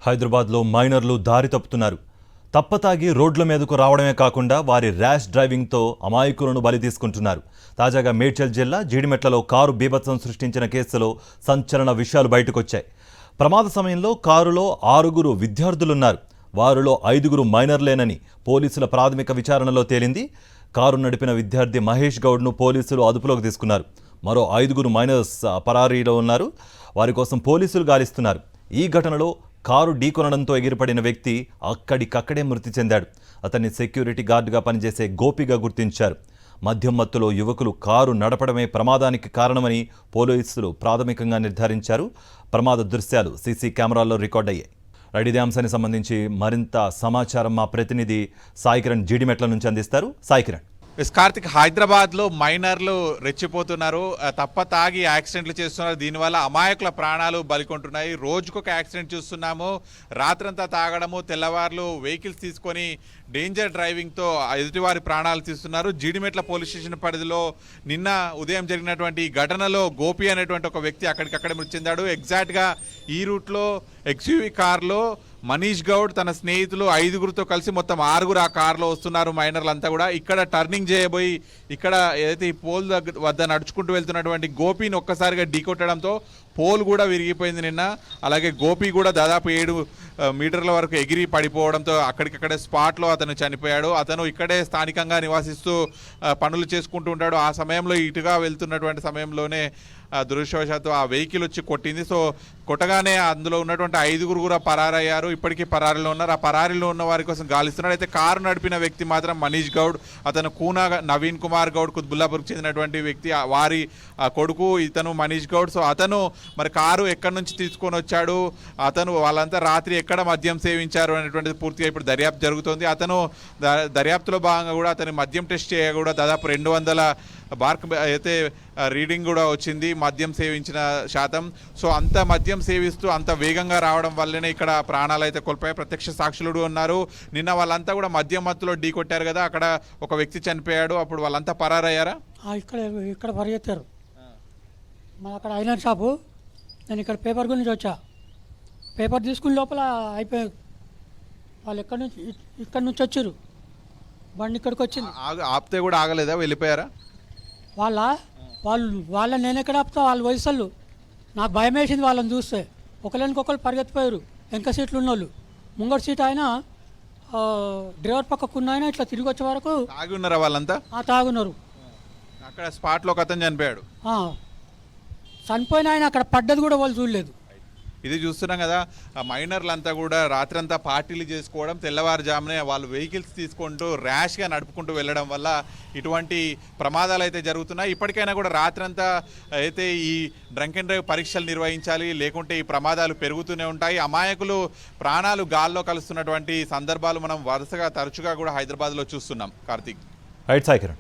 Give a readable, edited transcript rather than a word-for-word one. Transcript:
హైదరాబాద్లో మైనర్లు దారి తప్పుతున్నారు. తప్పతాగి రోడ్ల మీదకు రావడమే కాకుండా వారి ర్యాష్ డ్రైవింగ్తో అమాయకులను బలి తీసుకుంటున్నారు. తాజాగా మేడ్చల్ జిల్లా జీడిమెట్లలో కారు బీభత్సం సృష్టించిన కేసులో సంచలన విషయాలు బయటకొచ్చాయి. ప్రమాద సమయంలో కారులో 6 విద్యార్థులున్నారు. వారిలో 5 మైనర్లేనని పోలీసుల ప్రాథమిక విచారణలో తేలింది. కారు నడిపిన విద్యార్థి మహేష్ గౌడ్ను పోలీసులు అదుపులోకి తీసుకున్నారు. మరో 5 మైనర్స్ పరారీలో ఉన్నారు. వారి కోసం పోలీసులు గాలిస్తున్నారు. ఈ ఘటనలో కారు ఢీకొనడంతో ఎగిరిపడిన వ్యక్తి అక్కడికక్కడే మృతి చెందాడు. అతన్ని సెక్యూరిటీ గార్డుగా పనిచేసే గోపిగా గుర్తించారు. మద్యం మత్తులో యువకులు కారు నడపడమే ప్రమాదానికి కారణమని పోలీసులు ప్రాథమికంగా నిర్ధారించారు. ప్రమాద దృశ్యాలు సీసీ కెమెరాల్లో రికార్డయ్యాయి. ఇదే అంశానికి సంబంధించి మరింత సమాచారం మా ప్రతినిధి సాయికిరణ్ జీడిమెట్ల నుంచి అందిస్తారు. సాయికిరణ్. కార్తిక్, హైదరాబాద్లో మైనర్లు రెచ్చిపోతున్నారు, తప్ప తాగి యాక్సిడెంట్లు చేస్తున్నారు. దీనివల్ల అమాయకుల ప్రాణాలు బలికొంటున్నాయి. రోజుకొక యాక్సిడెంట్ చూస్తున్నాము. రాత్రంతా తాగడము, తెల్లవారులు వెహికల్స్ తీసుకొని డేంజర్ డ్రైవింగ్తో ఎదుటివారి ప్రాణాలు తీస్తున్నారు. జీడిమెట్ల పోలీస్ స్టేషన్ పరిధిలో నిన్న ఉదయం జరిగినటువంటి ఘటనలో గోపి అనేటువంటి ఒక వ్యక్తి అక్కడికక్కడే మృతి చెందాడు. ఎగ్జాక్ట్గా ఈ రూట్లో ఎక్స్యూవీ కార్లో మనీష్ గౌడ్ తన స్నేహితులు 5గురితో కలిసి మొత్తం 6 ఆ కారులో వస్తున్నారు. మైనర్లంతా కూడా ఇక్కడ టర్నింగ్ చేయబోయి ఇక్కడ ఏదైతే ఈ పోల్ వద్ద నడుచుకుంటూ వెళ్తున్నటువంటి గోపిని ఒక్కసారిగా ఢీకొట్టడంతో పోల్ కూడా విరిగిపోయింది నిన్న. అలాగే గోపి కూడా దాదాపు 7 మీటర్ల వరకు ఎగిరి పడిపోవడంతో అక్కడికక్కడే స్పాట్లో అతను చనిపోయాడు. అతను ఇక్కడే స్థానికంగా నివాసిస్తూ పనులు చేసుకుంటూ ఉంటాడు. ఆ సమయంలో ఇటుగా వెళ్తున్నటువంటి సమయంలోనే దురదృష్టవశాత్తు ఆ వెహికల్ వచ్చి కొట్టింది. సో కొట్టగానే అందులో ఉన్నటువంటి 5 కూడా పరారయ్యారు. ఇప్పటికీ పరారీలో ఉన్నారు. ఆ పరారీలో ఉన్న వారి కోసం గాలిస్తున్నారు. అయితే కారు నడిపిన వ్యక్తి మాత్రం మనీష్ గౌడ్, అతను కూనా నవీన్ కుమార్ గౌడ్ కుత్బుల్లాపూర్కి చెందినటువంటి వ్యక్తి, వారి కొడుకు ఇతను మనీష్ గౌడ్. సో అతను మరి కారు ఎక్కడి నుంచి తీసుకొని వచ్చాడు, అతను వాళ్ళంతా రాత్రి ఎక్కడ మద్యం సేవించారు అనేటువంటిది పూర్తిగా ఇప్పుడు దర్యాప్తు జరుగుతుంది. అతను దర్యాప్తులో భాగంగా కూడా అతని మద్యం టెస్ట్ చేయ కూడా దాదాపు 200 బార్క్ అయితే రీడింగ్ కూడా వచ్చింది మద్యం సేవించిన శాతం. సో అంత మద్యం సేవిస్తూ అంత వేగంగా రావడం వల్లనే ఇక్కడ ప్రాణాలు అయితే కోల్పోయాయి. ప్రత్యక్ష సాక్షులు ఉన్నారు. నిన్న వాళ్ళంతా కూడా మద్యం మత్తులో ఢీ కొట్టారు కదా, అక్కడ ఒక వ్యక్తి చనిపోయాడు. అప్పుడు వాళ్ళంతా పరారయ్యారా? ఇక్కడ పరిగెత్తారు. మన అక్కడ ఐరన్ షాపు, నేను ఇక్కడ పేపర్ గురించి వచ్చా. పేపర్ తీసుకుని లోపల అయిపోయారు వాళ్ళు. ఇక్కడ నుంచి వచ్చారు, బండి ఇక్కడికి వచ్చింది. ఆపితే కూడా ఆగలేదా, వెళ్ళిపోయారా? వాళ్ళని నేను ఎక్కడ ఆపుతా, వాళ్ళ వయసులు. నాకు భయం వేసింది వాళ్ళని చూస్తే. ఒకరికొకరు పరిగెత్తిపోయారు. వెనక సీట్లు ఉన్నోళ్ళు. ముంగడు సీట్ ఆయన డ్రైవర్ పక్కకున్న ఆయన ఇట్లా తిరిగి వచ్చే వరకు తాగి ఉన్నారా వాళ్ళంతా? తాగున్నారు. అక్కడ స్పాట్లో ఒక అతను చనిపోయాడు. చనిపోయిన ఆయన అక్కడ పడ్డది కూడా వాళ్ళు చూడలేదు. ఇది చూస్తున్నాం కదా, మైనర్లంతా కూడా రాత్రంతా పార్టీలు చేసుకోవడం, తెల్లవారుజామునే వాళ్ళు వెహికల్స్ తీసుకుంటూ ర్యాష్గా నడుపుకుంటూ వెళ్ళడం వల్ల ఇటువంటి ప్రమాదాలు అయితే జరుగుతున్నాయి. ఇప్పటికైనా కూడా రాత్రంతా అయితే ఈ డ్రంక్ అండ్ డ్రైవ్ పరీక్షలు నిర్వహించాలి, లేకుంటే ఈ ప్రమాదాలు పెరుగుతూనే ఉంటాయి. అమాయకులు ప్రాణాలు గాల్లో కలుస్తున్నటువంటి సందర్భాలు మనం వరుసగా తరచుగా కూడా హైదరాబాద్లో చూస్తున్నాం. కార్తీక్. రైట్ సాయికిరణ్.